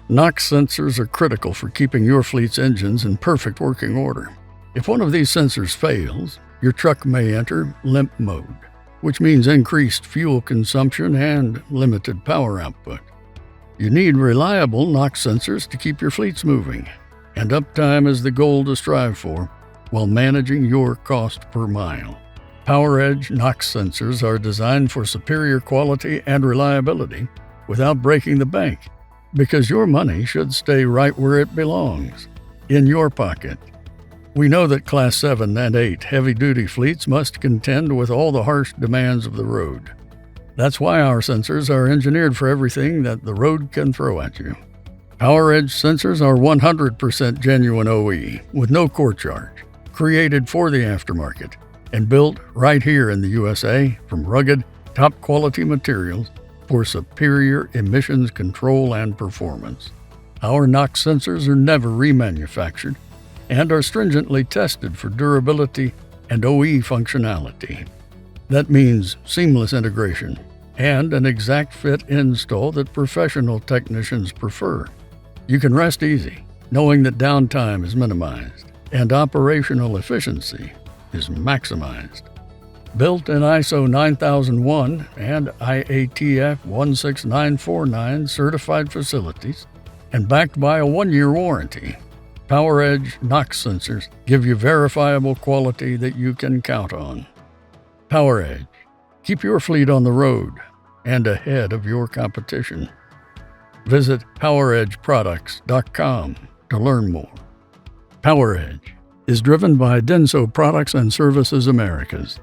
NOx sensors are critical for keeping your fleet's engines in perfect working order. If one of these sensors fails, your truck may enter limp mode, which means increased fuel consumption and limited power output. You need reliable NOx sensors to keep your fleets moving, and uptime is the goal to strive for while managing your cost per mile. PowerEdge NOx Sensors are designed for superior quality and reliability without breaking the bank, because your money should stay right where it belongs, in your pocket. We know that Class 7 and 8 heavy-duty fleets must contend with all the harsh demands of the road. That's why our sensors are engineered for everything that the road can throw at you. PowerEdge sensors are 100% genuine OE, with no core charge, created for the aftermarket, and built right here in the USA from rugged, top-quality materials for superior emissions control and performance. Our NOx sensors are never remanufactured and are stringently tested for durability and OE functionality. That means seamless integration and an exact fit install that professional technicians prefer. You can rest easy, knowing that downtime is minimized and operational efficiency is maximized. Built in ISO 9001 and IATF 16949 certified facilities and backed by a 1-year warranty, PowerEdge NOx sensors give you verifiable quality that you can count on. PowerEdge. Keep your fleet on the road and ahead of your competition. Visit PowerEdgeProducts.com to learn more. PowerEdge is driven by Denso Products and Services Americas,